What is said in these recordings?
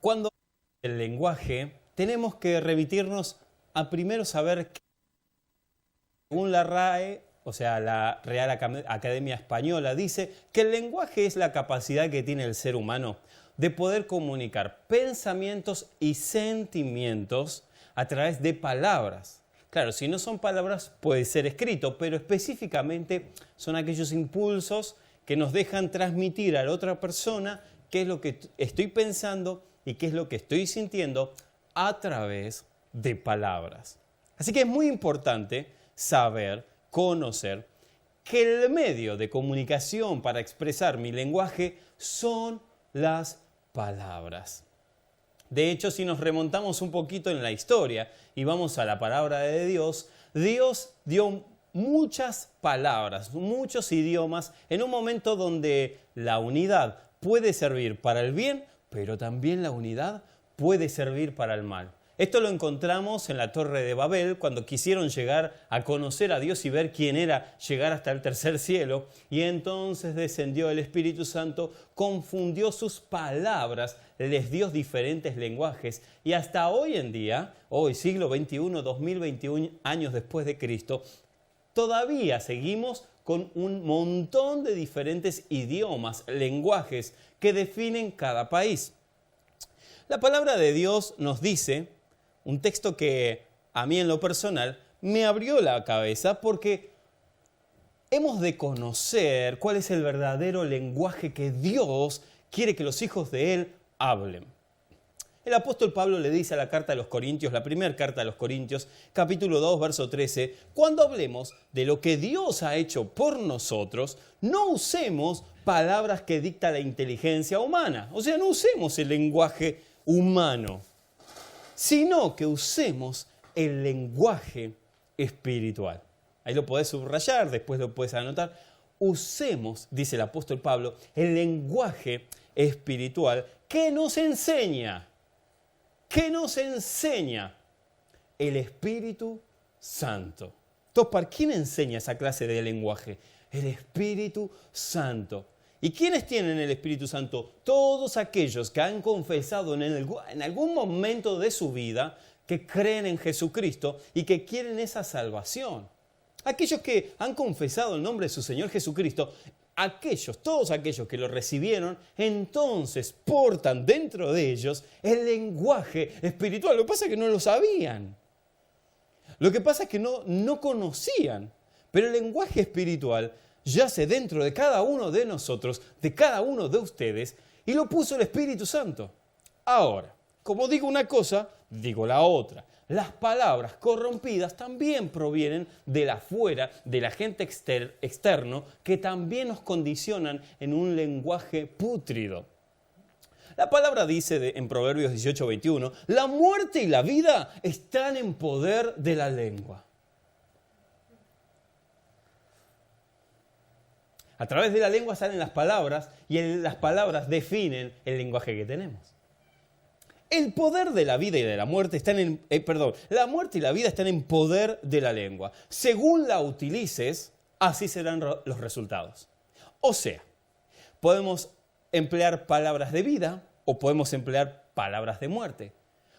Cuando el lenguaje, tenemos que remitirnos a primero saber que, según la RAE, o sea, la Real Academia Española, dice que el lenguaje es la capacidad que tiene el ser humano de poder comunicar pensamientos y sentimientos a través de palabras. Claro, si no son palabras puede ser escrito, pero específicamente son aquellos impulsos que nos dejan transmitir a la otra persona qué es lo que estoy pensando y qué es lo que estoy sintiendo a través de palabras. Así que es muy importante saber, conocer, que el medio de comunicación para expresar mi lenguaje son las palabras. De hecho, si nos remontamos un poquito en la historia y vamos a la palabra de Dios, Dios dio muchas palabras, muchos idiomas, en un momento donde la unidad puede servir para el bien, pero también la unidad puede servir para el mal. Esto lo encontramos en la Torre de Babel, cuando quisieron llegar a conocer a Dios y ver quién era, llegar hasta el tercer cielo, y entonces descendió el Espíritu Santo, confundió sus palabras, les dio diferentes lenguajes, y hasta hoy en día, hoy siglo XXI, 2021 años después de Cristo, todavía seguimos con un montón de diferentes idiomas, lenguajes que definen cada país. La palabra de Dios nos dice, un texto que a mí en lo personal me abrió la cabeza porque hemos de conocer cuál es el verdadero lenguaje que Dios quiere que los hijos de Él hablen. El apóstol Pablo le dice a la carta de los Corintios, la primera carta de los Corintios, capítulo 2, verso 13, cuando hablemos de lo que Dios ha hecho por nosotros, no usemos palabras que dicta la inteligencia humana. O sea, no usemos el lenguaje humano, sino que usemos el lenguaje espiritual. Ahí lo podés subrayar, después lo podés anotar. Usemos, dice el apóstol Pablo, el lenguaje espiritual que nos enseña. ¿Qué nos enseña? El Espíritu Santo. Entonces, ¿para quién enseña esa clase de lenguaje? El Espíritu Santo. ¿Y quiénes tienen el Espíritu Santo? Todos aquellos que han confesado en algún momento de su vida que creen en Jesucristo y que quieren esa salvación. Aquellos que han confesado el nombre de su Señor Jesucristo, todos aquellos que lo recibieron, entonces portan dentro de ellos el lenguaje espiritual. Lo que pasa es que no lo sabían. Lo que pasa es que no conocían. Pero el lenguaje espiritual yace dentro de cada uno de nosotros, de cada uno de ustedes, y lo puso el Espíritu Santo. Ahora, como digo una cosa, digo la otra. Las palabras corrompidas también provienen de afuera, del agente externo, que también nos condicionan en un lenguaje pútrido. La palabra dice en Proverbios 18:21, la muerte y la vida están en poder de la lengua. A través de la lengua salen las palabras y las palabras definen el lenguaje que tenemos. El poder de la vida y de la muerte la muerte y la vida están en poder de la lengua. Según la utilices, así serán los resultados. O sea, podemos emplear palabras de vida o podemos emplear palabras de muerte.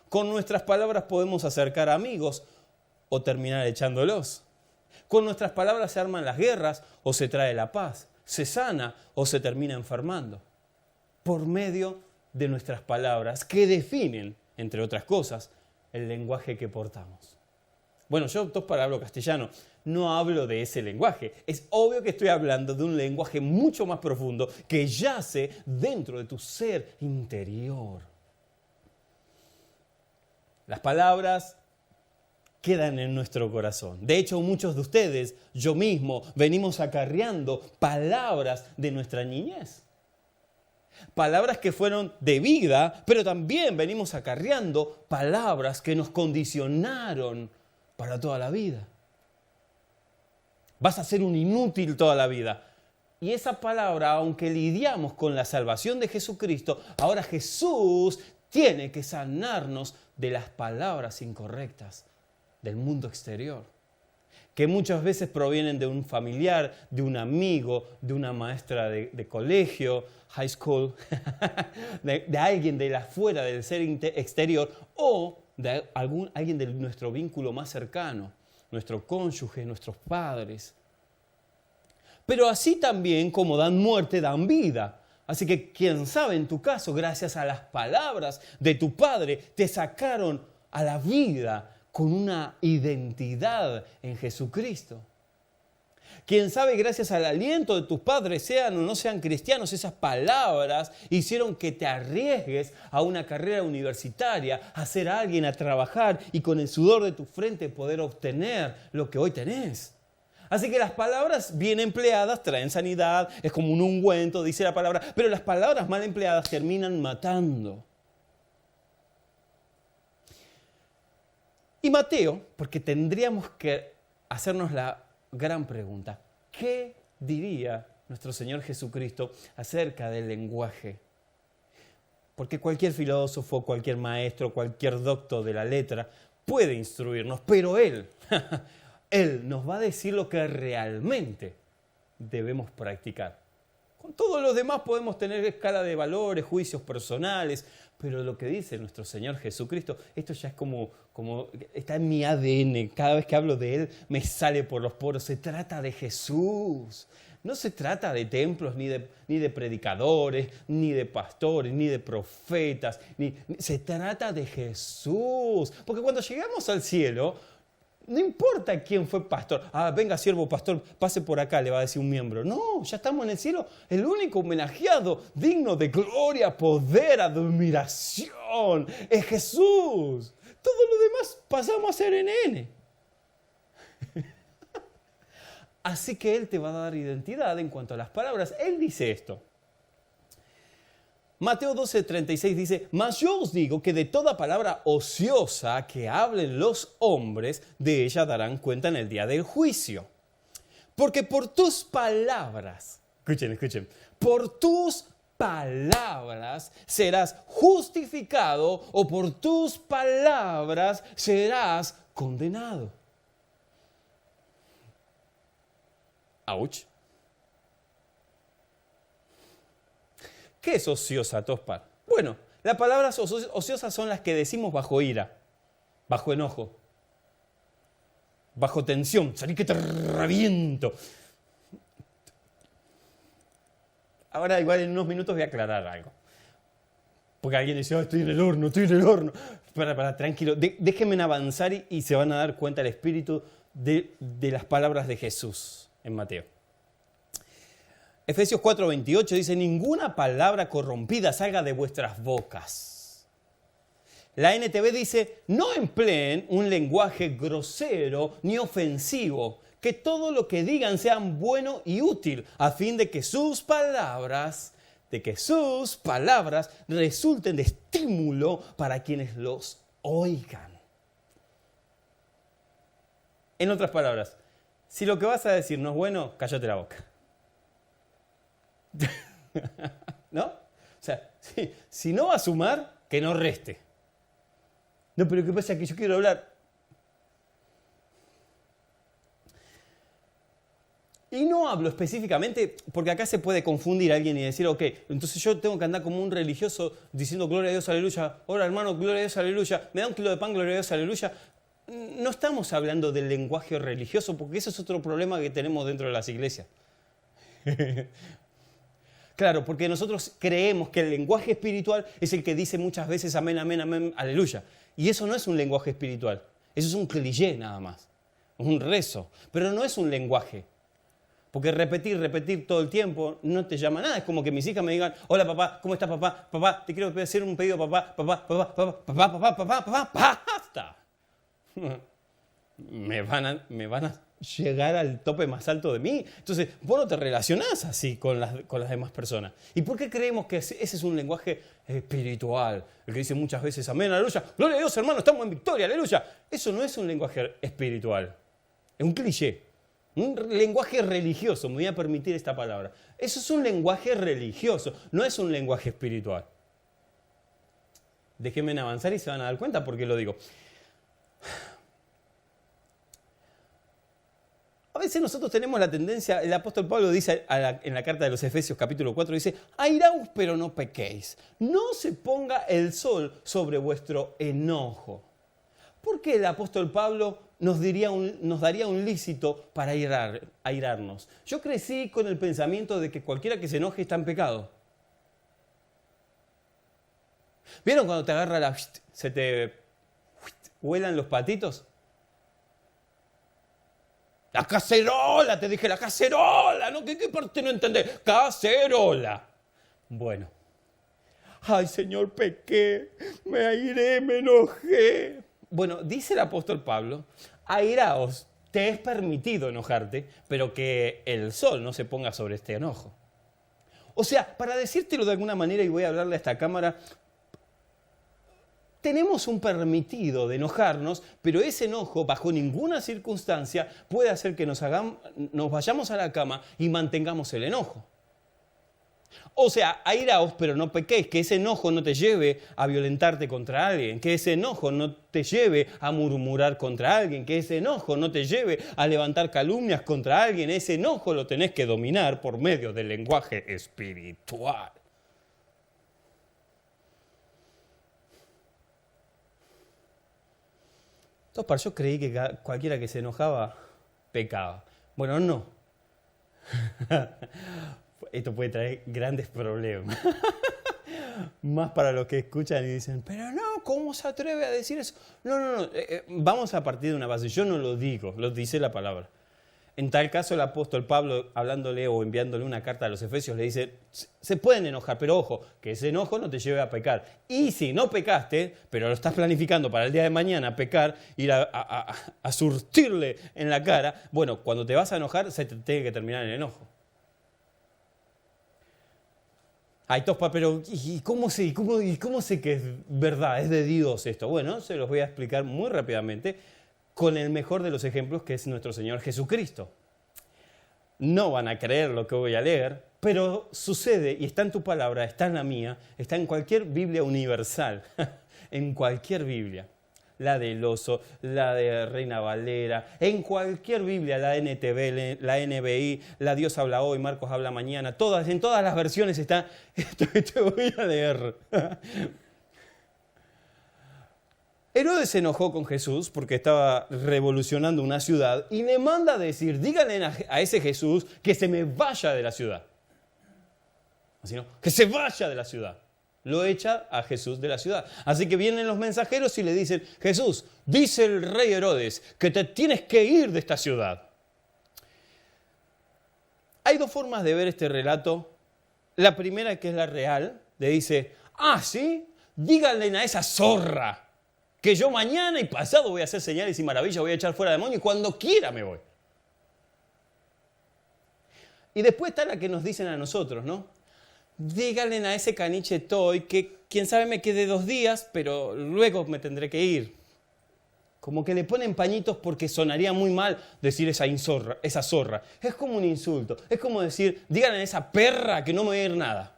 Con nuestras palabras podemos acercar amigos o terminar echándolos. Con nuestras palabras se arman las guerras o se trae la paz, se sana o se termina enfermando. Por medio de nuestras palabras que definen, entre otras cosas, el lenguaje que portamos. Bueno, yo para hablo castellano, no hablo de ese lenguaje. Es obvio que estoy hablando de un lenguaje mucho más profundo que yace dentro de tu ser interior. Las palabras quedan en nuestro corazón. De hecho, muchos de ustedes, yo mismo, venimos acarreando palabras de nuestra niñez. Palabras que fueron de vida, pero también venimos acarreando palabras que nos condicionaron para toda la vida. Vas a ser un inútil toda la vida. Y esa palabra, aunque lidiamos con la salvación de Jesucristo, ahora Jesús tiene que sanarnos de las palabras incorrectas del mundo exterior. que muchas veces provienen de un familiar, de un amigo, de una maestra de colegio, high school, de alguien de afuera, del ser exterior, o de alguien de nuestro vínculo más cercano, nuestro cónyuge, nuestros padres. Pero así también como dan muerte, dan vida. Así que quién sabe, en tu caso, gracias a las palabras de tu padre, te sacaron a la vida con una identidad en Jesucristo. Quién sabe, gracias al aliento de tus padres, sean o no sean cristianos, esas palabras hicieron que te arriesgues a una carrera universitaria, a ser alguien, a trabajar y con el sudor de tu frente poder obtener lo que hoy tenés. Así que las palabras bien empleadas traen sanidad, es como un ungüento, dice la palabra, pero las palabras mal empleadas terminan matando. Y Mateo, porque tendríamos que hacernos la gran pregunta, ¿qué diría nuestro Señor Jesucristo acerca del lenguaje? Porque cualquier filósofo, cualquier maestro, cualquier doctor de la letra puede instruirnos, pero Él nos va a decir lo que realmente debemos practicar. Con todos los demás podemos tener escala de valores, juicios personales, pero lo que dice nuestro Señor Jesucristo, esto ya es como está en mi ADN. Cada vez que hablo de Él me sale por los poros. Se trata de Jesús. No se trata de templos, ni de predicadores, ni de pastores, ni de profetas. Se trata de Jesús. Porque cuando llegamos al cielo, no importa quién fue pastor. Venga, siervo pastor, pase por acá, le va a decir un miembro. No, ya estamos en el cielo. El único homenajeado digno de gloria, poder, admiración es Jesús. Todo lo demás pasamos a ser NN. Así que Él te va a dar identidad en cuanto a las palabras. Él dice esto. Mateo 12:36 dice, mas yo os digo que de toda palabra ociosa que hablen los hombres, de ella darán cuenta en el día del juicio. Porque por tus palabras, escuchen, por tus palabras serás justificado o por tus palabras serás condenado. Ouch. ¿Qué es ociosa, Tospar? Bueno, las palabras ociosas son las que decimos bajo ira, bajo enojo, bajo tensión. Salí que te reviento. Ahora igual en unos minutos voy a aclarar algo. Porque alguien dice, estoy en el horno. Tranquilo. Déjenme avanzar y se van a dar cuenta el espíritu de las palabras de Jesús en Mateo. Efesios 4:28 dice, ninguna palabra corrompida salga de vuestras bocas. La NTV dice, no empleen un lenguaje grosero ni ofensivo, que todo lo que digan sea bueno y útil, a fin de que sus palabras resulten de estímulo para quienes los oigan. En otras palabras, si lo que vas a decir no es bueno, cállate la boca. ¿No? O sea, si no va a sumar, que no reste. No, pero ¿qué pasa? Que yo quiero hablar. Y no hablo específicamente, porque acá se puede confundir a alguien y decir, ok, entonces yo tengo que andar como un religioso diciendo gloria a Dios, aleluya. Hola hermano, gloria a Dios, aleluya. Me da un kilo de pan, gloria a Dios, aleluya. No estamos hablando del lenguaje religioso, porque ese es otro problema que tenemos dentro de las iglesias. Claro, porque nosotros creemos que el lenguaje espiritual es el que dice muchas veces amén, amén, amén, aleluya. Y eso no es un lenguaje espiritual. Eso es un cliché nada más. Es un rezo. Pero no es un lenguaje. Porque repetir todo el tiempo no te llama a nada. Es como que mis hijas me digan, hola papá, ¿cómo estás papá? Papá, te quiero hacer un pedido papá, basta. Me van a llegar al tope más alto de mí. Entonces, vos no te relacionás así con las demás personas. ¿Y por qué creemos que ese es un lenguaje espiritual? El que dice muchas veces, amén, aleluya, gloria a Dios, hermano, estamos en victoria, aleluya. Eso no es un lenguaje espiritual. Es un cliché. Un lenguaje religioso, me voy a permitir esta palabra. Eso es un lenguaje religioso, no es un lenguaje espiritual. Déjenme avanzar y se van a dar cuenta por qué lo digo. veces nosotros tenemos la tendencia, el apóstol Pablo dice en la carta de los Efesios capítulo 4, dice, airaos pero no pequéis, no se ponga el sol sobre vuestro enojo. ¿Por qué el apóstol Pablo nos daría un lícito para airarnos? Yo crecí con el pensamiento de que cualquiera que se enoje está en pecado. ¿Vieron cuando te agarra se te huelan los patitos? La cacerola, te dije, la cacerola, ¿no? ¿Qué parte no entendés? Cacerola. Bueno. Ay, Señor, pequé, me airé, me enojé. Bueno, dice el apóstol Pablo, airaos, te es permitido enojarte, pero que el sol no se ponga sobre este enojo. O sea, para decírtelo de alguna manera, y voy a hablarle a esta cámara, tenemos un permitido de enojarnos, pero ese enojo, bajo ninguna circunstancia, puede hacer que nos vayamos a la cama y mantengamos el enojo. O sea, airaos, pero no pequéis, que ese enojo no te lleve a violentarte contra alguien, que ese enojo no te lleve a murmurar contra alguien, que ese enojo no te lleve a levantar calumnias contra alguien. Ese enojo lo tenés que dominar por medio del lenguaje espiritual. Entonces, yo creí que cualquiera que se enojaba, pecaba. Bueno, no. Esto puede traer grandes problemas. Más para los que escuchan y dicen, pero no, ¿cómo se atreve a decir eso? No. Vamos a partir de una base. Yo no lo digo, lo dice la palabra. En tal caso, el apóstol Pablo, hablándole o enviándole una carta a los Efesios, le dice, se pueden enojar, pero ojo, que ese enojo no te lleve a pecar. Y si no pecaste, pero lo estás planificando para el día de mañana pecar, ir a surtirle en la cara, bueno, cuando te vas a enojar, se te tiene que terminar el enojo. Ay, Tospa, pero ¿y cómo sé que es verdad, es de Dios esto? Bueno, se los voy a explicar muy rápidamente con el mejor de los ejemplos, que es nuestro Señor Jesucristo. No van a creer lo que voy a leer, pero sucede, y está en tu palabra, está en la mía, está en cualquier Biblia universal, en cualquier Biblia. La del Oso, la de Reina Valera, en cualquier Biblia, la NTV, la NBI, la Dios habla hoy, Marcos habla mañana, en todas las versiones está, te voy a leer. Herodes se enojó con Jesús porque estaba revolucionando una ciudad y le manda a decir, díganle a ese Jesús que se me vaya de la ciudad. Así no, que se vaya de la ciudad. Lo echa a Jesús de la ciudad. Así que vienen los mensajeros y le dicen, Jesús, dice el rey Herodes que te tienes que ir de esta ciudad. Hay dos formas de ver este relato. La primera, que es la real, le dice, ¿sí? Díganle a esa zorra que yo mañana y pasado voy a hacer señales y maravillas, voy a echar fuera demonios y cuando quiera me voy. Y después está la que nos dicen a nosotros, ¿no? Díganle a ese caniche Toy que quién sabe me quede 2 días, pero luego me tendré que ir. Como que le ponen pañitos porque sonaría muy mal decir esa zorra. Es como un insulto. Es como decir, díganle a esa perra que no me voy a ir nada.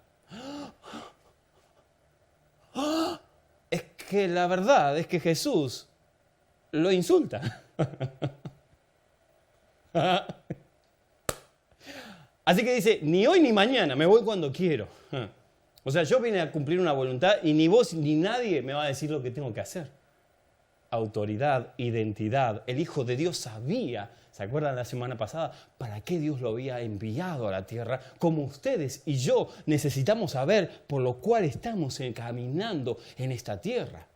Es que la verdad es que Jesús lo insulta. Así que dice, ni hoy ni mañana, me voy cuando quiero. O sea, yo vine a cumplir una voluntad y ni vos ni nadie me va a decir lo que tengo que hacer. Autoridad, identidad. El Hijo de Dios sabía, ¿se acuerdan la semana pasada? ¿Para qué Dios lo había enviado a la tierra? Como ustedes y yo necesitamos saber por lo cual estamos caminando en esta tierra.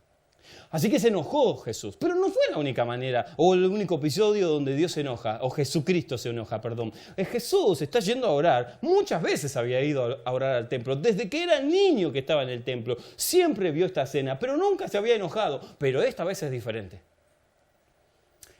Así que se enojó Jesús, pero no fue la única manera o el único episodio donde Dios se enoja, o Jesucristo se enoja, perdón. Jesús está yendo a orar, muchas veces había ido a orar al templo, desde que era niño que estaba en el templo, siempre vio esta escena, pero nunca se había enojado, pero esta vez es diferente.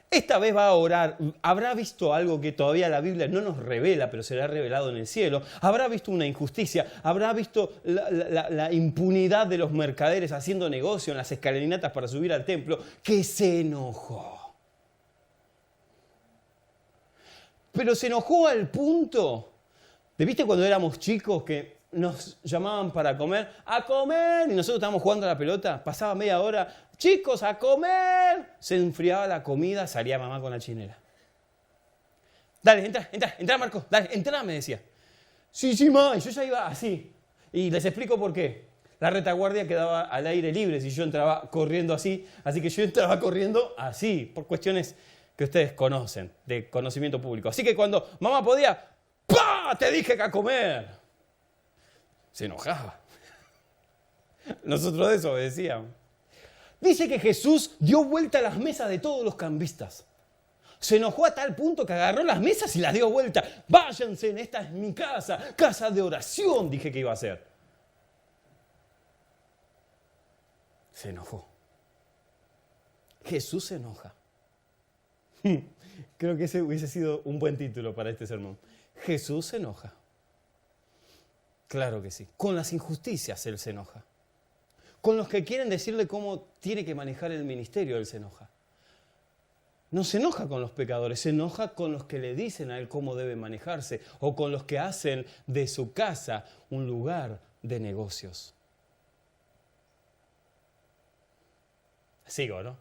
Esta vez va a orar, habrá visto algo que todavía la Biblia no nos revela, pero será revelado en el cielo. Habrá visto una injusticia, habrá visto la impunidad de los mercaderes haciendo negocio en las escalinatas para subir al templo, que se enojó. Pero se enojó al punto, ¿viste cuando éramos chicos que nos llamaban para comer? ¡A comer! Y nosotros estábamos jugando a la pelota, pasaba media hora, ¡chicos, a comer! Se enfriaba la comida, salía mamá con la chinela. Dale, entra, Marco, dale, entra, me decía. Sí, sí, ma, y yo ya iba así. Y les explico por qué. La retaguardia quedaba al aire libre si yo entraba corriendo así. Así que yo entraba corriendo así, por cuestiones que ustedes conocen, de conocimiento público. Así que cuando mamá podía, ¡pah! Te dije que a comer. Se enojaba. Nosotros desobedecíamos. Dice que Jesús dio vuelta a las mesas de todos los cambistas. Se enojó a tal punto que agarró las mesas y las dio vuelta. Váyanse, esta es mi casa, casa de oración, dije que iba a ser. Se enojó. Jesús se enoja. Creo que ese hubiese sido un buen título para este sermón. Jesús se enoja. Claro que sí. Con las injusticias Él se enoja. Con los que quieren decirle cómo tiene que manejar el ministerio Él se enoja. No se enoja con los pecadores, se enoja con los que le dicen a Él cómo debe manejarse o con los que hacen de su casa un lugar de negocios. Sigo, ¿no?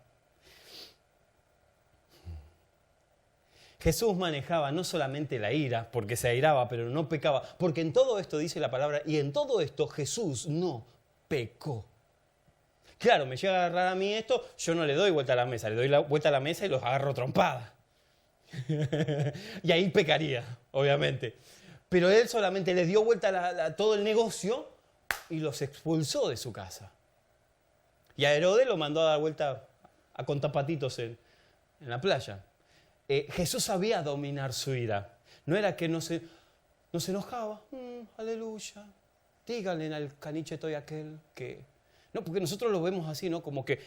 Jesús manejaba no solamente la ira, porque se airaba, pero no pecaba, porque en todo esto dice la palabra, y en todo esto Jesús no pecó. Claro, me llega a agarrar a mí esto, yo no le doy vuelta a la mesa, le doy la vuelta a la mesa y los agarro trompada. Y ahí pecaría, obviamente. Pero Él solamente le dio vuelta a todo el negocio y los expulsó de su casa. Y a Herodes lo mandó a dar vuelta a contapatitos en la playa. Jesús sabía dominar su ira. No era que no se enojaba. Aleluya. Díganle al caniche toy aquel que... No, porque nosotros lo vemos así, ¿no? Como que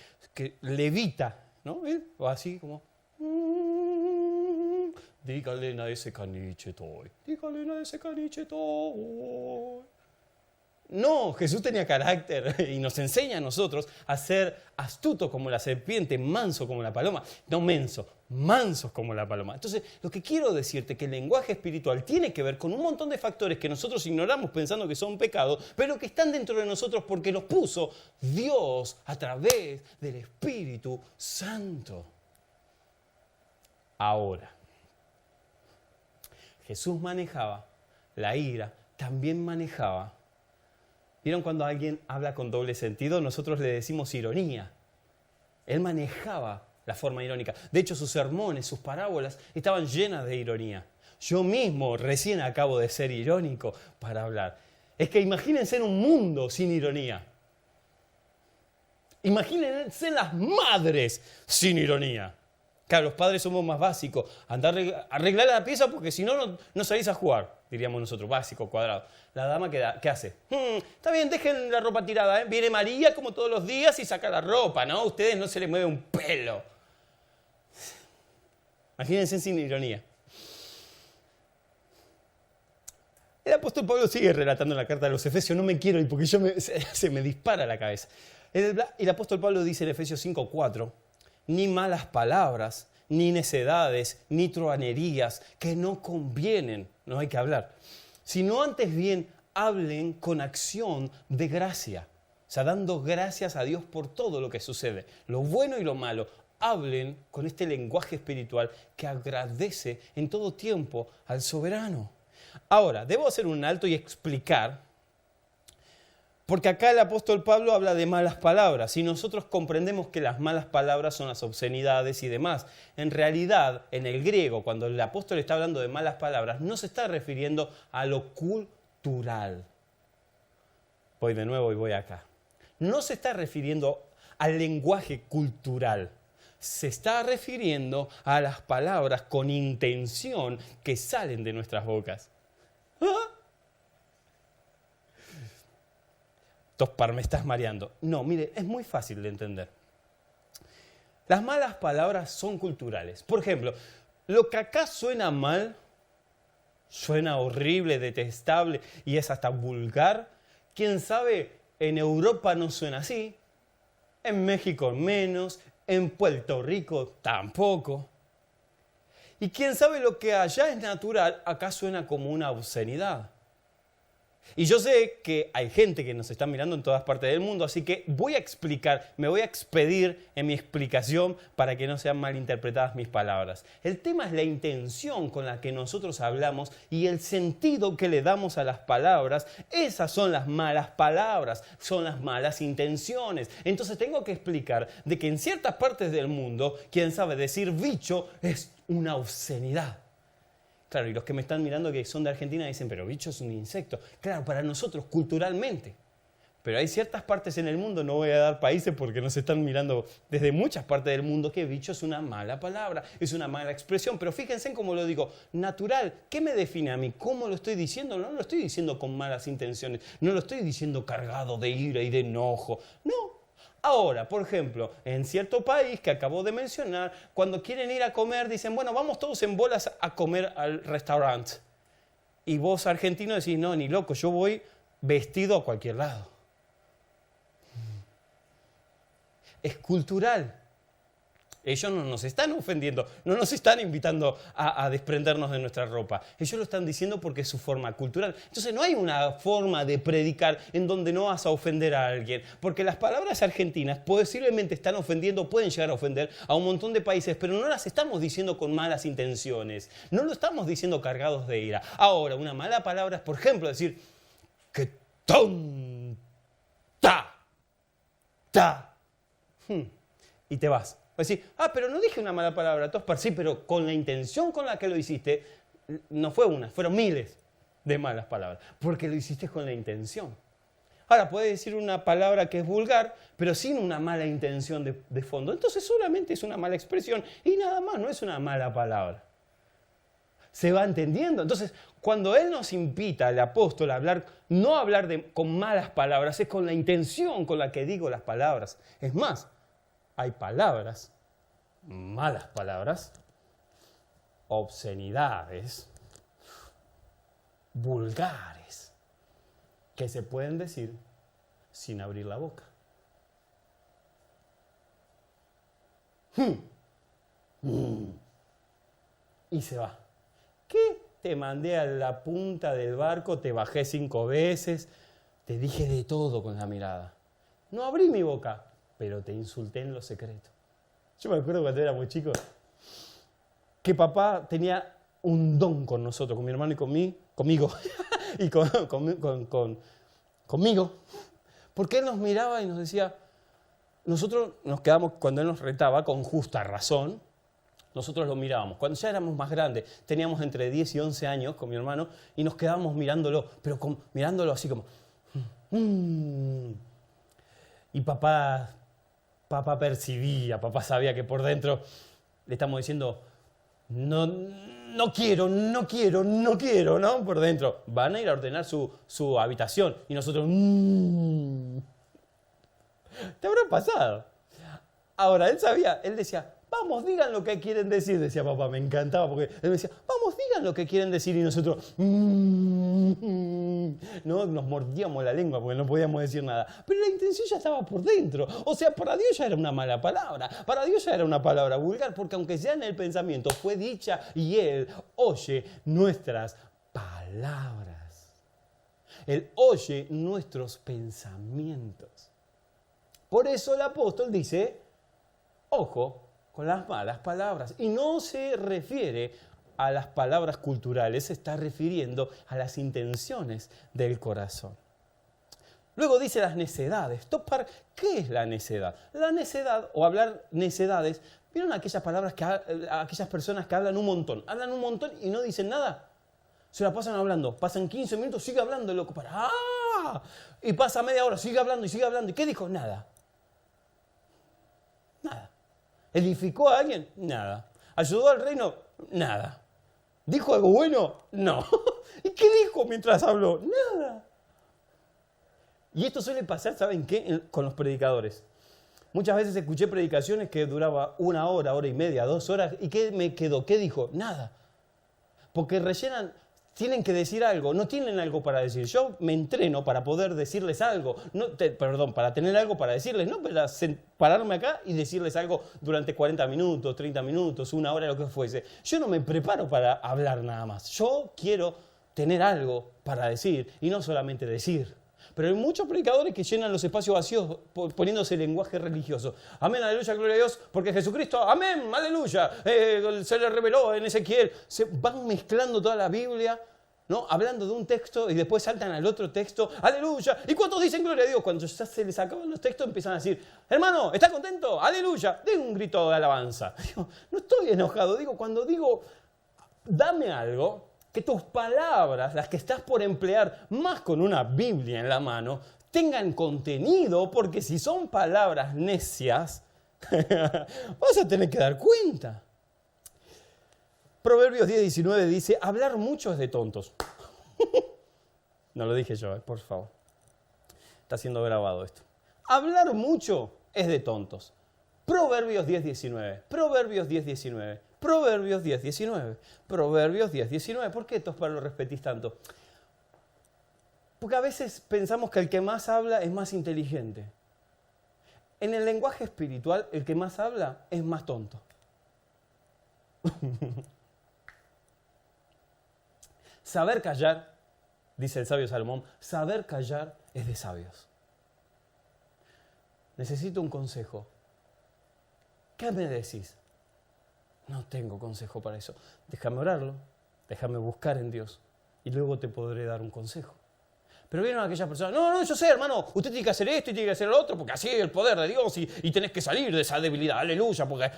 levita, ¿no? O así como... Díganle a ese caniche toy. Díganle a ese caniche toy. No, Jesús tenía carácter y nos enseña a nosotros a ser astutos como la serpiente, manso como la paloma. No menso, mansos como la paloma. Entonces, lo que quiero decirte es que el lenguaje espiritual tiene que ver con un montón de factores que nosotros ignoramos pensando que son pecados, pero que están dentro de nosotros porque los puso Dios a través del Espíritu Santo. Ahora, Jesús manejaba la ira, también manejaba... ¿Vieron cuando alguien habla con doble sentido? Nosotros le decimos ironía. Él manejaba la forma irónica. De hecho, sus sermones, sus parábolas estaban llenas de ironía. Yo mismo recién acabo de ser irónico para hablar. Es que imagínense en un mundo sin ironía. Imagínense las madres sin ironía. Claro, los padres somos más básicos. Andar a arreglar la pieza porque si no, no salís a jugar, diríamos nosotros, básico, cuadrado. La dama, ¿qué hace? Está bien, dejen la ropa tirada, ¿eh? Viene María como todos los días y saca la ropa, ¿no? A ustedes no se les mueve un pelo. Imagínense sin ironía. El apóstol Pablo sigue relatando en la carta de los Efesios, no me quiero ir porque se me dispara la cabeza. El apóstol Pablo dice en Efesios 5:4, ni malas palabras, ni necedades, ni truhanerías, que no convienen, no hay que hablar, sino antes bien hablen con acción de gracia, o sea, dando gracias a Dios por todo lo que sucede, lo bueno y lo malo. Hablen con este lenguaje espiritual que agradece en todo tiempo al soberano. Ahora, debo hacer un alto y explicar, porque acá el apóstol Pablo habla de malas palabras y nosotros comprendemos que las malas palabras son las obscenidades y demás. En realidad, en el griego, cuando el apóstol está hablando de malas palabras, no se está refiriendo a lo cultural. Voy de nuevo y voy acá. No se está refiriendo al lenguaje cultural. Se está refiriendo a las palabras con intención que salen de nuestras bocas. ¿Ah? Tospar, me estás mareando. No, mire, es muy fácil de entender. Las malas palabras son culturales. Por ejemplo, lo que acá suena mal, suena horrible, detestable y es hasta vulgar. ¿Quién sabe? En Europa no suena así. En México menos. En Puerto Rico tampoco. Y quién sabe lo que allá es natural, acá suena como una obscenidad. Y yo sé que hay gente que nos está mirando en todas partes del mundo, así que voy a explicar, me voy a expedir en mi explicación para que no sean malinterpretadas mis palabras. El tema es la intención con la que nosotros hablamos y el sentido que le damos a las palabras. Esas son las malas palabras, son las malas intenciones. Entonces tengo que explicar de que en ciertas partes del mundo, quién sabe, decir bicho es una obscenidad. Claro, y los que me están mirando que son de Argentina dicen, pero bicho es un insecto. Claro, para nosotros, culturalmente. Pero hay ciertas partes en el mundo, no voy a dar países porque nos están mirando desde muchas partes del mundo, que bicho es una mala palabra, es una mala expresión. Pero fíjense en cómo lo digo, natural. ¿Qué me define a mí? ¿Cómo lo estoy diciendo? No lo estoy diciendo con malas intenciones, no lo estoy diciendo cargado de ira y de enojo. No. Ahora, por ejemplo, en cierto país que acabo de mencionar, cuando quieren ir a comer, dicen, bueno, vamos todos en bolas a comer al restaurante. Y vos, argentino, decís, no, ni loco, yo voy vestido a cualquier lado. Es cultural. Ellos no nos están ofendiendo, no nos están invitando a desprendernos de nuestra ropa. Ellos lo están diciendo porque es su forma cultural. Entonces no hay una forma de predicar en donde no vas a ofender a alguien. Porque las palabras argentinas posiblemente están ofendiendo, pueden llegar a ofender a un montón de países, pero no las estamos diciendo con malas intenciones. No lo estamos diciendo cargados de ira. Ahora, una mala palabra es, por ejemplo, decir, ¡qué tonta! Y te vas. Va a decir, pero no dije una mala palabra, Tospar, sí, pero con la intención con la que lo hiciste, no fue una, fueron miles de malas palabras, porque lo hiciste con la intención. Ahora, puedes decir una palabra que es vulgar, pero sin una mala intención de fondo. Entonces solamente es una mala expresión y nada más, no es una mala palabra. ¿Se va entendiendo? Entonces, cuando Él nos invita, el apóstol, a hablar, no a hablar con malas palabras, es con la intención con la que digo las palabras. Es más, hay palabras, malas palabras, obscenidades, vulgares, que se pueden decir sin abrir la boca. Y se va. ¿Qué? Te mandé a la punta del barco, te bajé 5 veces, te dije de todo con la mirada. No abrí mi boca, pero te insulté en lo secreto. Yo me acuerdo cuando éramos chicos que papá tenía un don con nosotros, con mi hermano y conmigo, y conmigo, porque él nos miraba y nos decía, nosotros nos quedamos, cuando él nos retaba, con justa razón, nosotros lo mirábamos. Cuando ya éramos más grandes, teníamos entre 10 y 11 años con mi hermano, y nos quedábamos mirándolo, pero mirándolo así como... Y papá percibía, papá sabía que por dentro le estamos diciendo, no quiero, ¿no? Por dentro. Van a ir a ordenar su habitación. Y nosotros, ¿te habrá pasado? Ahora, él sabía, él decía, vamos, digan lo que quieren decir, decía papá, me encantaba, porque él decía, vamos, digan lo que quieren decir, y nosotros, no, nos mordíamos la lengua porque no podíamos decir nada, pero la intención ya estaba por dentro, o sea, para Dios ya era una mala palabra, para Dios ya era una palabra vulgar, porque aunque sea en el pensamiento, fue dicha y Él oye nuestras palabras, Él oye nuestros pensamientos. Por eso el apóstol dice, ojo con las malas palabras. Y no se refiere a las palabras culturales, se está refiriendo a las intenciones del corazón. Luego dice las necedades. Tospar, ¿qué es la necedad? La necedad, o hablar necedades, ¿vieron aquellas palabras aquellas personas que hablan un montón y no dicen nada? Se la pasan hablando, pasan 15 minutos, sigue hablando el loco, y pasa media hora, sigue hablando. ¿Y qué dijo? Nada. Nada. ¿Edificó a alguien? Nada. ¿Ayudó al reino? Nada. ¿Dijo algo bueno? No. ¿Y qué dijo mientras habló? Nada. Y esto suele pasar, ¿saben qué? Con los predicadores. Muchas veces escuché predicaciones que duraba 1 hora, hora y media, 2 horas. ¿Y qué me quedó? ¿Qué dijo? Nada. Porque rellenan... Tienen que decir algo, no tienen algo para decir. Yo me entreno para poder decirles algo, para tener algo para decirles, no para pararme acá y decirles algo durante 40 minutos, 30 minutos, 1 hora, lo que fuese. Yo no me preparo para hablar nada más. Yo quiero tener algo para decir y no solamente decir. Pero hay muchos predicadores que llenan los espacios vacíos poniéndose lenguaje religioso. Amén, aleluya, gloria a Dios, porque Jesucristo, amén, aleluya, se le reveló en Ezequiel. Se van mezclando toda la Biblia, ¿no? Hablando de un texto y después saltan al otro texto, aleluya. ¿Y cuántos dicen gloria a Dios? Cuando ya se les acaban los textos empiezan a decir, hermano, ¿está contento? Aleluya. Den un grito de alabanza. Digo, no estoy enojado, cuando digo, dame algo, que tus palabras, las que estás por emplear, más con una Biblia en la mano, tengan contenido, porque si son palabras necias, vas a tener que dar cuenta. Proverbios 10:19 dice, hablar mucho es de tontos. No lo dije yo, por favor. Está siendo grabado esto. Hablar mucho es de tontos. Proverbios 10:19. Proverbios 10:19. Proverbios 10:19. Proverbios 10:19. ¿Por qué, Tospar, lo repetís tanto? Porque a veces pensamos que el que más habla es más inteligente. En el lenguaje espiritual, el que más habla es más tonto. Saber callar, dice el sabio Salomón, saber callar es de sabios. Necesito un consejo. ¿Qué me decís? No tengo consejo para eso. Déjame orarlo, déjame buscar en Dios y luego te podré dar un consejo. Pero vieron a aquellas personas, no, yo sé, hermano, usted tiene que hacer esto y tiene que hacer lo otro porque así es el poder de Dios y tenés que salir de esa debilidad, aleluya, porque...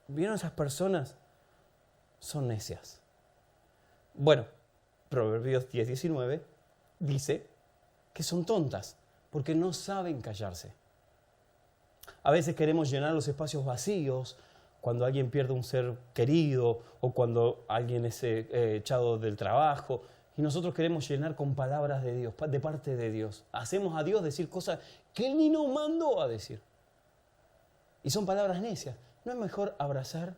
¿Vieron esas personas? Son necias. Bueno, Proverbios 10:19 dice que son tontas porque no saben callarse. A veces queremos llenar los espacios vacíos cuando alguien pierde un ser querido o cuando alguien es echado del trabajo y nosotros queremos llenar con palabras de Dios, de parte de Dios. Hacemos a Dios decir cosas que Él ni nos mandó a decir. Y son palabras necias. ¿No es mejor abrazar,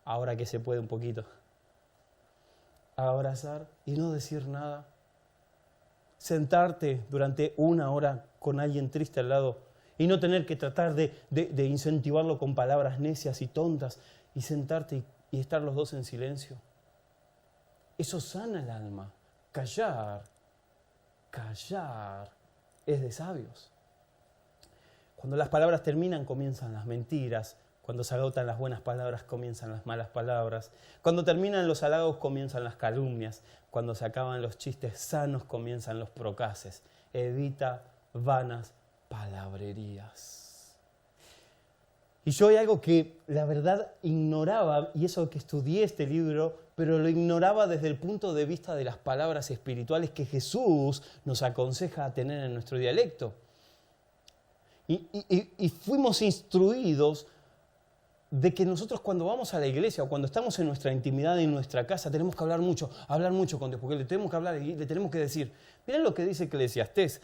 ahora que se puede un poquito, abrazar y no decir nada? Sentarte durante 1 hora con alguien triste al lado y no tener que tratar de incentivarlo con palabras necias y tontas y sentarte y estar los dos en silencio. Eso sana el alma. Callar es de sabios. Cuando las palabras terminan, comienzan las mentiras. Cuando se agotan las buenas palabras, comienzan las malas palabras. Cuando terminan los halagos, comienzan las calumnias. Cuando se acaban los chistes sanos, comienzan los procaces. Evita vanas palabrerías. Y yo hay algo que la verdad ignoraba, y eso que estudié este libro, pero lo ignoraba desde el punto de vista de las palabras espirituales que Jesús nos aconseja a tener en nuestro dialecto. Y fuimos instruidos de que nosotros cuando vamos a la iglesia o cuando estamos en nuestra intimidad en nuestra casa tenemos que hablar mucho con Dios, porque le tenemos que hablar y le tenemos que decir. Miren lo que dice Eclesiastés,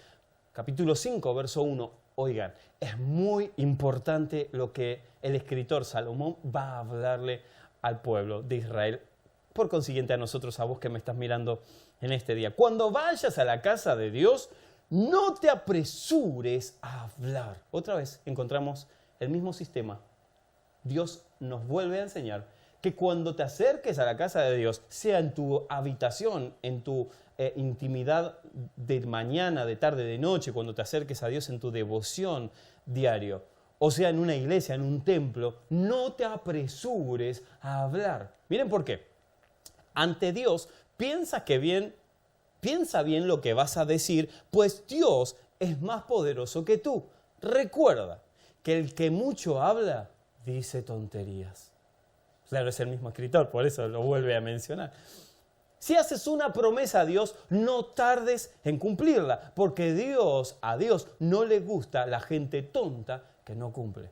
capítulo 5, verso 1. Oigan, es muy importante lo que el escritor Salomón va a hablarle al pueblo de Israel. Por consiguiente, a nosotros, a vos que me estás mirando en este día. Cuando vayas a la casa de Dios, no te apresures a hablar. Otra vez encontramos el mismo sistema. Dios nos vuelve a enseñar que cuando te acerques a la casa de Dios, sea en tu habitación, en tu intimidad de mañana, de tarde, de noche, cuando te acerques a Dios en tu devoción diario, o sea en una iglesia, en un templo, no te apresures a hablar. Miren por qué. Ante Dios, piensa bien lo que vas a decir, pues Dios es más poderoso que tú. Recuerda que el que mucho habla, dice tonterías. Claro, es el mismo escritor, por eso lo vuelve a mencionar. Si haces una promesa a Dios, no tardes en cumplirla, porque a Dios no le gusta la gente tonta que no cumple.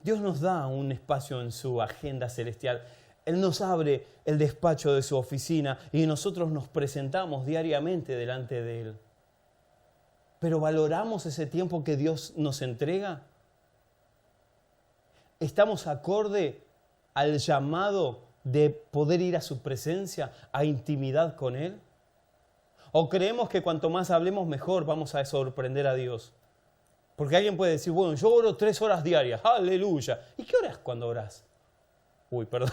Dios nos da un espacio en su agenda celestial. Él nos abre el despacho de su oficina y nosotros nos presentamos diariamente delante de Él. Pero ¿valoramos ese tiempo que Dios nos entrega? ¿Estamos acorde al llamado de poder ir a su presencia, a intimidad con Él? ¿O creemos que cuanto más hablemos mejor vamos a sorprender a Dios? Porque alguien puede decir, bueno, yo oro 3 horas diarias, aleluya. ¿Y qué oras cuando orás? Uy, perdón,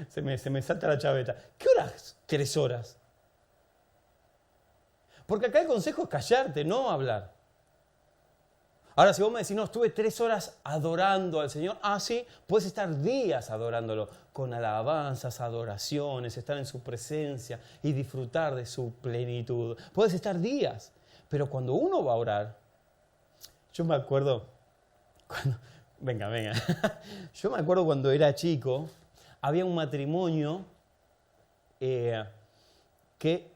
se me salta la chaveta. ¿Qué horas? 3 horas. Porque acá el consejo es callarte, no hablar. Ahora, si vos me decís, no, estuve 3 horas adorando al Señor, sí, puedes estar días adorándolo, con alabanzas, adoraciones, estar en su presencia y disfrutar de su plenitud. Puedes estar días, pero cuando uno va a orar, yo me acuerdo, venga, yo me acuerdo cuando era chico, había un matrimonio que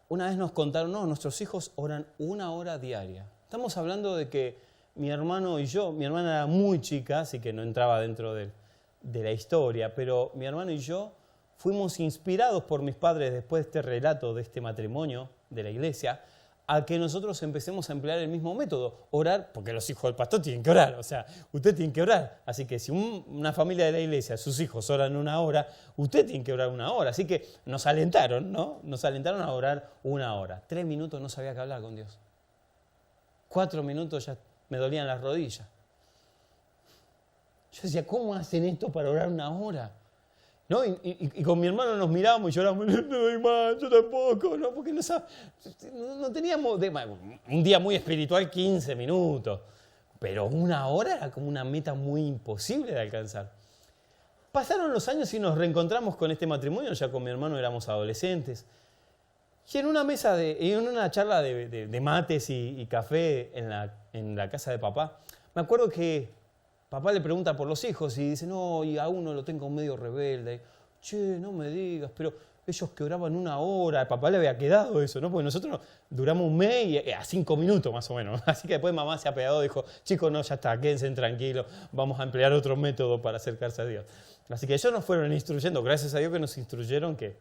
una vez nos contaron, no, nuestros hijos oran 1 hora diaria. Estamos hablando de que mi hermano y yo, mi hermana era muy chica, así que no entraba dentro de la historia, pero mi hermano y yo fuimos inspirados por mis padres después de este relato de este matrimonio de la iglesia, a que nosotros empecemos a emplear el mismo método, orar, porque los hijos del pastor tienen que orar, o sea, usted tiene que orar. Así que si una familia de la iglesia, sus hijos oran 1 hora, usted tiene que orar 1 hora. Así que nos alentaron, ¿no? Nos alentaron a orar 1 hora. 3 minutos no sabía qué hablar con Dios. 4 minutos ya me dolían las rodillas. Yo decía, ¿cómo hacen esto para orar 1 hora? ¿No? Y con mi hermano nos mirábamos y llorábamos, no doy más, yo tampoco, ¿no? Porque no teníamos, un día muy espiritual, 15 minutos, pero 1 hora era como una meta muy imposible de alcanzar. Pasaron los años y nos reencontramos con este matrimonio, ya con mi hermano éramos adolescentes, y en una charla de mates y café en la casa de papá, me acuerdo que papá le pregunta por los hijos y dice, no, y a uno lo tengo medio rebelde. Che, no me digas, pero ellos que oraban 1 hora, a papá le había quedado eso, ¿no? Porque nosotros duramos 1 mes y a 5 minutos más o menos. Así que después mamá se apegó y dijo, chicos, no, ya está, quédense tranquilos, vamos a emplear otro método para acercarse a Dios. Así que ellos nos fueron instruyendo, gracias a Dios que nos instruyeron que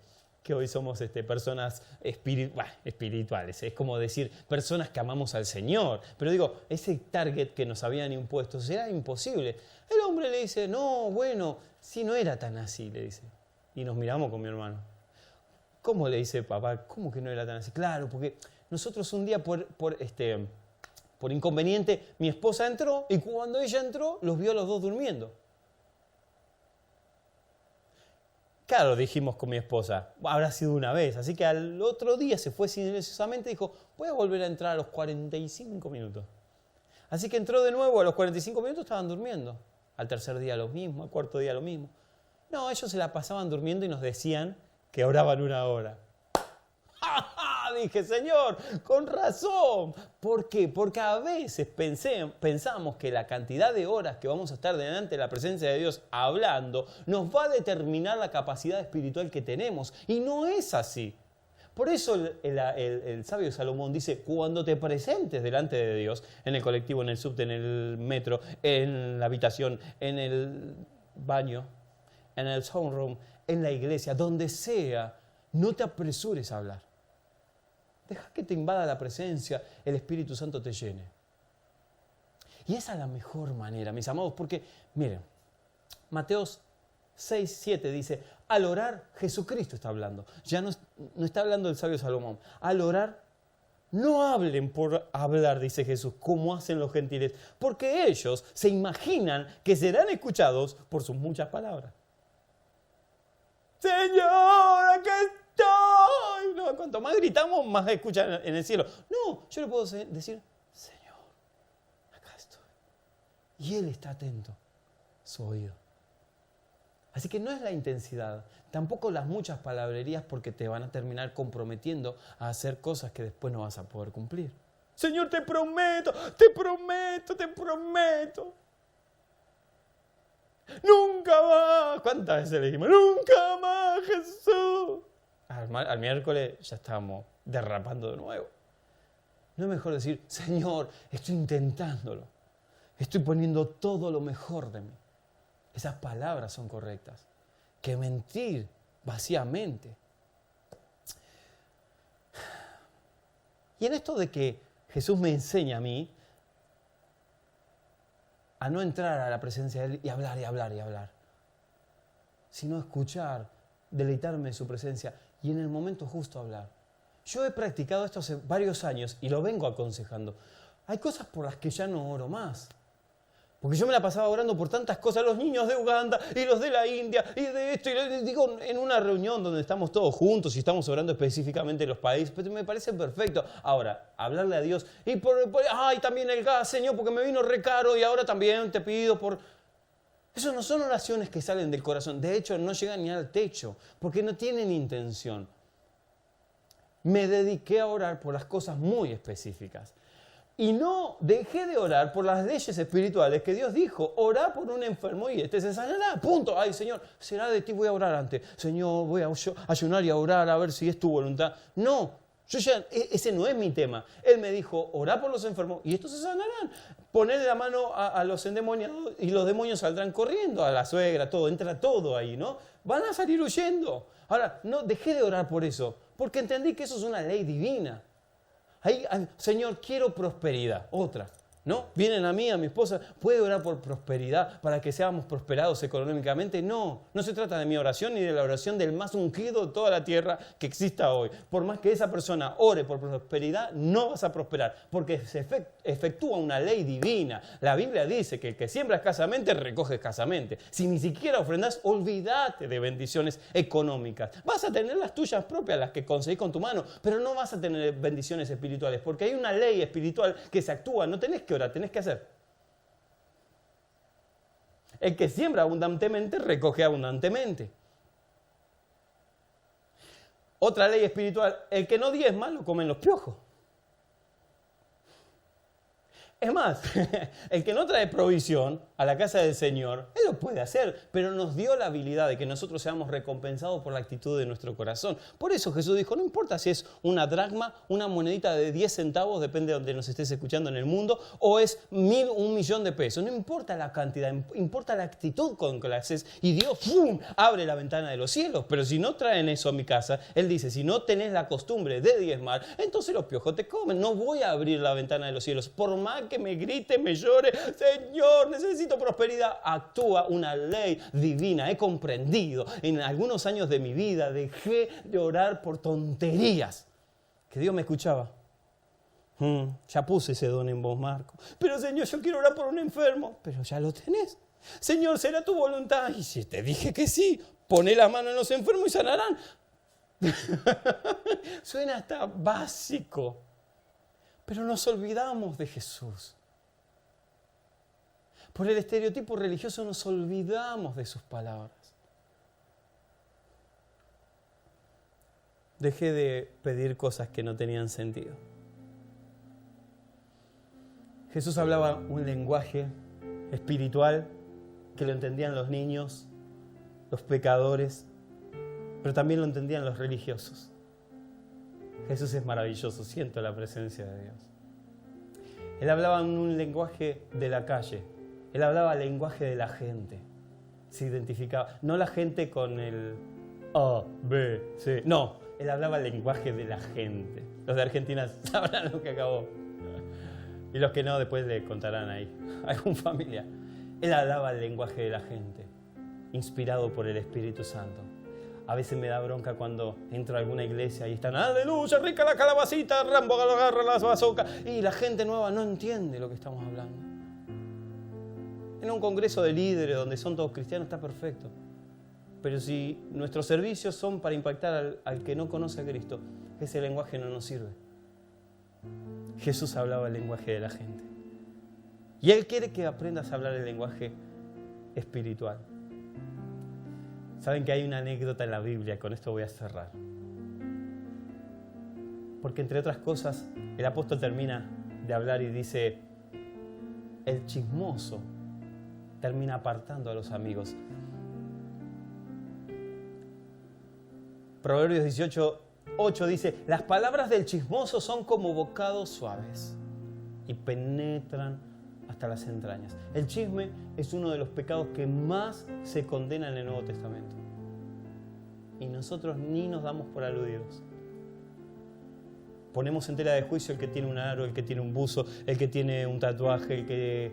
hoy somos personas espirituales. Es como decir, personas que amamos al Señor. Pero digo, ese target que nos habían impuesto era imposible. El hombre le dice, no, bueno, si no era tan así, le dice. Y nos miramos con mi hermano. ¿Cómo le dice papá? ¿Cómo que no era tan así? Claro, porque nosotros un día por inconveniente, mi esposa entró y cuando ella entró, los vio a los dos durmiendo. Claro, dijimos con mi esposa, habrá sido 1 vez. Así que al otro día se fue silenciosamente y dijo, voy a volver a entrar a los 45 minutos. Así que entró de nuevo, a los 45 minutos estaban durmiendo. Al tercer día lo mismo, al cuarto día lo mismo. No, ellos se la pasaban durmiendo y nos decían que oraban 1 hora. ¡Ja, ja! Dije, Señor, con razón. ¿Por qué? Porque a veces pensamos que la cantidad de horas que vamos a estar delante de la presencia de Dios hablando nos va a determinar la capacidad espiritual que tenemos. Y no es así. Por eso el sabio Salomón dice, cuando te presentes delante de Dios, en el colectivo, en el subte, en el metro, en la habitación, en el baño, en el soundroom, en la iglesia, donde sea, no te apresures a hablar. Deja que te invada la presencia, el Espíritu Santo te llene. Y esa es la mejor manera, mis amados, porque, miren, Mateo 6:7 dice, al orar, Jesucristo está hablando. Ya no está hablando el sabio Salomón. Al orar, no hablen por hablar, dice Jesús, como hacen los gentiles, porque ellos se imaginan que serán escuchados por sus muchas palabras. Señor, aquí estoy. No, cuanto más gritamos, más escuchan en el cielo. No, yo le puedo decir, Señor, acá estoy. Y Él está atento, su oído. Así que no es la intensidad, tampoco las muchas palabrerías, porque te van a terminar comprometiendo a hacer cosas que después no vas a poder cumplir. Señor, te prometo, te prometo, te prometo. Nunca más. ¿Cuántas veces le dijimos? Nunca más, Jesús. Al miércoles ya estábamos derrapando de nuevo. No es mejor decir, Señor, estoy intentándolo. Estoy poniendo todo lo mejor de mí. Esas palabras son correctas. Que mentir vacíamente. Y en esto de que Jesús me enseña a mí a no entrar a la presencia de Él y hablar y hablar y hablar, sino escuchar, deleitarme en su presencia y en el momento justo hablar. Yo he practicado esto hace varios años y lo vengo aconsejando. Hay cosas por las que ya no oro más. Porque yo me la pasaba orando por tantas cosas, los niños de Uganda y los de la India y de esto. Y digo, en una reunión donde estamos todos juntos y estamos orando específicamente de los países, pero me parece perfecto. Ahora, hablarle a Dios y ay, también el gas, Señor, porque me vino re caro y ahora también te pido por... Eso no son oraciones que salen del corazón. De hecho, no llegan ni al techo, porque no tienen intención. Me dediqué a orar por las cosas muy específicas. Y no dejé de orar por las leyes espirituales que Dios dijo. Orá por un enfermo y este se sanará. Punto. Ay, Señor, será de ti, voy a orar antes. Señor, voy a ayunar y a orar a ver si es tu voluntad. No, ese no es mi tema. Él me dijo, orá por los enfermos y estos se sanarán. Poner la mano a los endemoniados y los demonios saldrán corriendo. A la suegra, todo, entra todo ahí, ¿no? Van a salir huyendo. Ahora, no dejé de orar por eso, porque entendí que eso es una ley divina. Ahí, Señor, quiero prosperidad. Otra, ¿no? Vienen a mí, a mi esposa, ¿puede orar por prosperidad para que seamos prosperados económicamente? No, no se trata de mi oración ni de la oración del más ungido de toda la tierra que exista hoy. Por más que esa persona ore por prosperidad, no vas a prosperar, porque se efectúa una ley divina. La Biblia dice que el que siembra escasamente, recoge escasamente. Si ni siquiera ofrendas, olvídate de bendiciones económicas. Vas a tener las tuyas propias, las que conseguís con tu mano, pero no vas a tener bendiciones espirituales, porque hay una ley espiritual que se actúa, no tenés que orar, tenés que hacer. El que siembra abundantemente, recoge abundantemente. Otra ley espiritual, el que no diezma, lo comen los piojos. Es más, el que no trae provisión a la casa del Señor, Él lo puede hacer, pero nos dio la habilidad de que nosotros seamos recompensados por la actitud de nuestro corazón. Por eso Jesús dijo, no importa si es una dracma, una monedita de 10 centavos, depende de donde nos estés escuchando en el mundo, o es 1.000.000 de pesos. No importa la cantidad, importa la actitud con que la haces. Y Dios, ¡fum!, abre la ventana de los cielos. Pero si no traen eso a mi casa, Él dice, si no tenés la costumbre de diezmar, entonces los piojos te comen. No voy a abrir la ventana de los cielos, por más que me grite, me llore, Señor, necesito prosperidad. Actúa una ley divina. He comprendido. En algunos años de mi vida dejé de orar por tonterías. Que Dios me escuchaba. Ya puse ese don en vos, Marco. Pero Señor, yo quiero orar por un enfermo. Pero ya lo tenés. Señor, ¿será tu voluntad? Y si te dije que sí, poné la mano en los enfermos y sanarán. Suena hasta básico. Pero nos olvidamos de Jesús. Por el estereotipo religioso nos olvidamos de sus palabras. Dejé de pedir cosas que no tenían sentido. Jesús hablaba un lenguaje espiritual que lo entendían los niños, los pecadores, pero también lo entendían los religiosos. Jesús es maravilloso, siento la presencia de Dios. Él hablaba en un lenguaje de la calle, él hablaba el lenguaje de la gente, se identificaba, no la gente con el A, B, C, no, él hablaba el lenguaje de la gente. Los de Argentina sabrán lo que acabó. Y los que no, después le contarán ahí a algún familiar. Él hablaba el lenguaje de la gente, inspirado por el Espíritu Santo. A veces me da bronca cuando entro a alguna iglesia y están, aleluya, rica la calabacita, Rambo agarra las bazocas. Y la gente nueva no entiende lo que estamos hablando. En un congreso de líderes donde son todos cristianos está perfecto. Pero si nuestros servicios son para impactar al que no conoce a Cristo, ese lenguaje no nos sirve. Jesús hablaba el lenguaje de la gente. Y Él quiere que aprendas a hablar el lenguaje espiritual. Saben que hay una anécdota en la Biblia, con esto voy a cerrar. Porque entre otras cosas, el apóstol termina de hablar y dice, el chismoso termina apartando a los amigos. Proverbios 18:8 dice, las palabras del chismoso son como bocados suaves y penetran hasta las entrañas. El chisme es uno de los pecados que más se condena en el Nuevo Testamento. Y nosotros ni nos damos por aludidos. Ponemos en tela de juicio el que tiene un aro, el que tiene un buzo, el que tiene un tatuaje, el que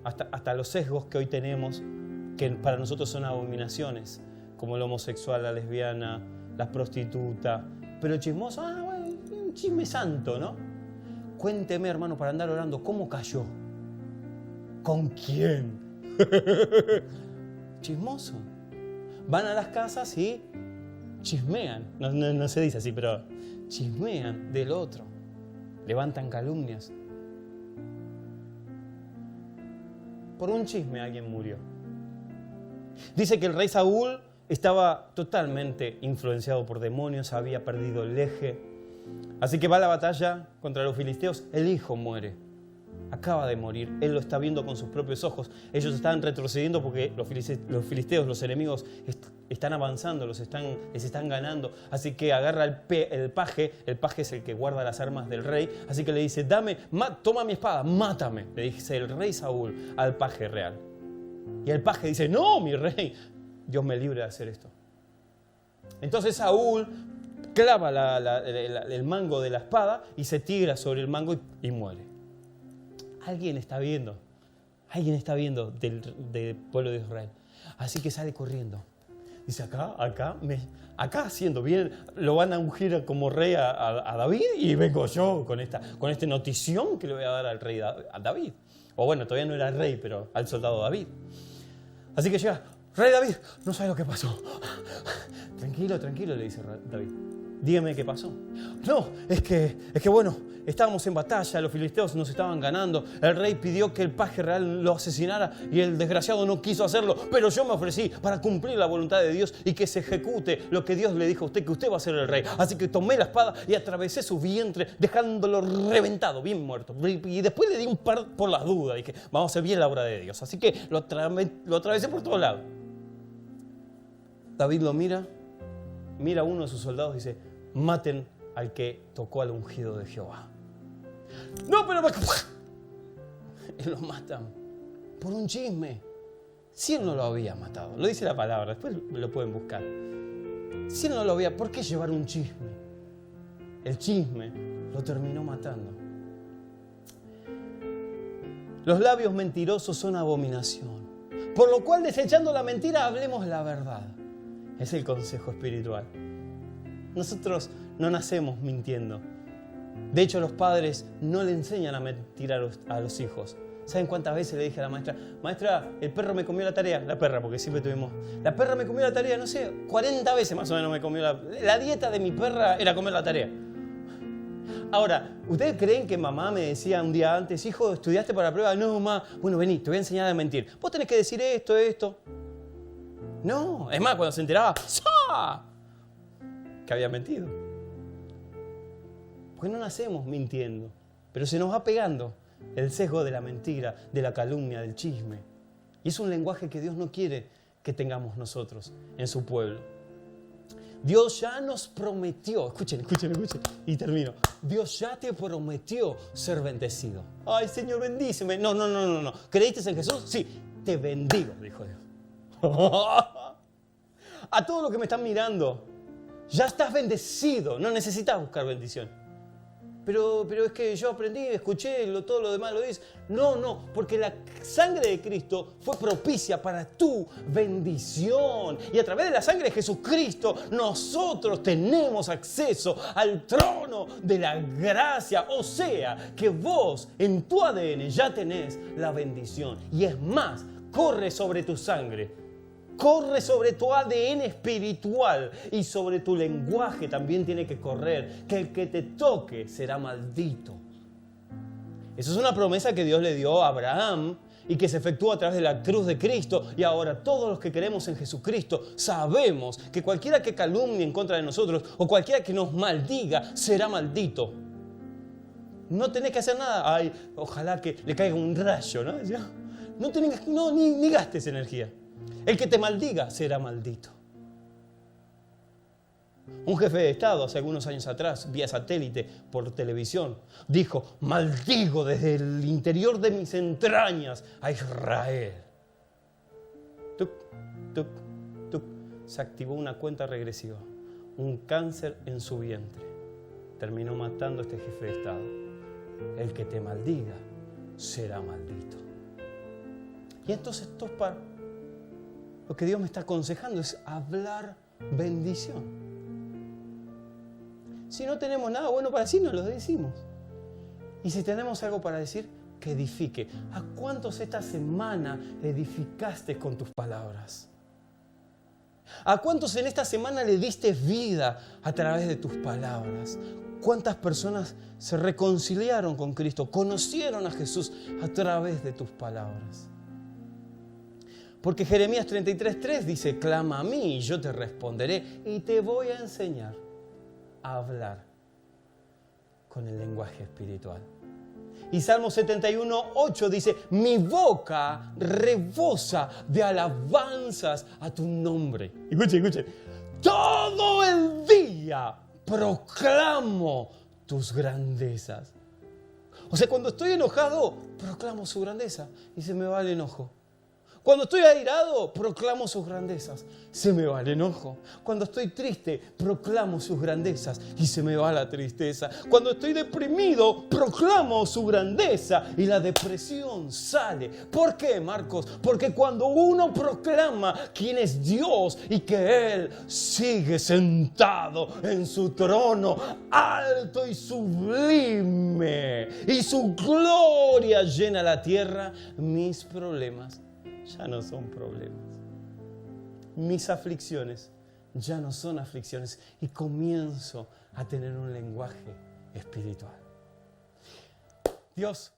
hasta los sesgos que hoy tenemos, que para nosotros son abominaciones, como el homosexual, la lesbiana, la prostituta. Pero el chismoso, bueno, un chisme santo, ¿no? Cuénteme, hermano, para andar orando, ¿cómo cayó? ¿Con quién? Chismoso. Van a las casas y chismean. No se dice así, pero chismean del otro. Levantan calumnias. Por un chisme alguien murió. Dice que el rey Saúl estaba totalmente influenciado por demonios, había perdido el eje. Así que va a la batalla contra los filisteos, el hijo muere. Acaba de morir, él lo está viendo con sus propios ojos. Ellos están retrocediendo porque los filisteos, los enemigos, están avanzando, les están ganando. Así que agarra el paje es el que guarda las armas del rey. Así que le dice, toma mi espada, mátame. Le dice el rey Saúl al paje real. Y el paje dice, no, mi rey, Dios me libre de hacer esto. Entonces Saúl clava el mango de la espada y se tira sobre el mango y muere. Alguien está viendo del pueblo de Israel. Así que sale corriendo. Dice, acá haciendo bien, lo van a ungir como rey a David y vengo yo con esta notición que le voy a dar al rey a David. O bueno, todavía no era rey, pero al soldado David. Así que llega, rey David, no sabe lo que pasó. Tranquilo, le dice David. Dígame qué pasó. No, es que bueno, estábamos en batalla, los filisteos nos estaban ganando. El rey pidió que el paje real lo asesinara y el desgraciado no quiso hacerlo. Pero yo me ofrecí para cumplir la voluntad de Dios y que se ejecute lo que Dios le dijo a usted, que usted va a ser el rey. Así que tomé la espada y atravesé su vientre, dejándolo reventado, bien muerto. Y después le di un par por las dudas. Dije, vamos a hacer bien la obra de Dios. Así que lo atravesé por todos lados. David lo mira a uno de sus soldados y dice, maten al que tocó al ungido de Jehová. No, pero y lo matan por un chisme. Si él no lo había matado, lo dice la palabra, después lo pueden buscar. Si él no lo había, ¿por qué llevar un chisme? El chisme lo terminó matando. Los labios mentirosos son abominación. Por lo cual, desechando la mentira, hablemos la verdad. Es el consejo espiritual. Nosotros no nacemos mintiendo. De hecho, los padres no le enseñan a mentir a los hijos. ¿Saben cuántas veces le dije a la maestra? Maestra, el perro me comió la tarea. La perra, porque siempre tuvimos... La perra me comió la tarea, no sé, 40 veces más o menos me comió la dieta de mi perra era comer la tarea. Ahora, ¿ustedes creen que mamá me decía un día antes, hijo, ¿estudiaste para la prueba? No, mamá. Bueno, vení, te voy a enseñar a mentir. Vos tenés que decir esto. No, es más, cuando se enteraba, ¡sa! Que había mentido. Porque no nacemos mintiendo, pero se nos va pegando el sesgo de la mentira, de la calumnia, del chisme. Y es un lenguaje que Dios no quiere que tengamos nosotros en su pueblo. Dios ya nos prometió, escuchen, y termino. Dios ya te prometió ser bendecido. Ay, Señor, bendíceme. No. ¿Creíste en Jesús? Sí, te bendigo, dijo Dios. A todos los que me están mirando, ya estás bendecido, no necesitas buscar bendición. Pero es que yo aprendí, escuché, todo lo demás lo dice. No, porque la sangre de Cristo fue propicia para tu bendición. Y a través de la sangre de Jesucristo, nosotros tenemos acceso al trono de la gracia. O sea, que vos en tu ADN ya tenés la bendición. Y es más, corre sobre tu sangre. Corre sobre tu ADN espiritual y sobre tu lenguaje también tiene que correr. Que el que te toque será maldito. Esa es una promesa que Dios le dio a Abraham y que se efectúa a través de la cruz de Cristo. Y ahora todos los que creemos en Jesucristo sabemos que cualquiera que calumnie en contra de nosotros o cualquiera que nos maldiga será maldito. No tenés que hacer nada. Ay, ojalá que le caiga un rayo, ¿no? Ni gastes energía. El que te maldiga será maldito. Un jefe de Estado hace algunos años atrás, vía satélite, por televisión, dijo, maldigo desde el interior de mis entrañas a Israel. Tuc, tuc, tuc. Se activó una cuenta regresiva. Un cáncer en su vientre. Terminó matando a este jefe de Estado. El que te maldiga será maldito. Y entonces lo que Dios me está aconsejando es hablar bendición. Si no tenemos nada bueno para decir, nos lo decimos. Y si tenemos algo para decir, que edifique. ¿A cuántos esta semana edificaste con tus palabras? ¿A cuántos en esta semana le diste vida a través de tus palabras? ¿Cuántas personas se reconciliaron con Cristo, conocieron a Jesús a través de tus palabras? Porque Jeremías 33:3 dice, clama a mí y yo te responderé y te voy a enseñar a hablar con el lenguaje espiritual. Y Salmo 71:8 dice, mi boca rebosa de alabanzas a tu nombre. Escuchen. Todo el día proclamo tus grandezas. O sea, cuando estoy enojado, proclamo su grandeza y se me va el enojo. Cuando estoy airado, proclamo sus grandezas, se me va el enojo. Cuando estoy triste, proclamo sus grandezas y se me va la tristeza. Cuando estoy deprimido, proclamo su grandeza y la depresión sale. ¿Por qué, Marcos? Porque cuando uno proclama quién es Dios y que Él sigue sentado en su trono, alto y sublime, y su gloria llena la tierra, mis problemas ya no son problemas. Mis aflicciones ya no son aflicciones y comienzo a tener un lenguaje espiritual. Dios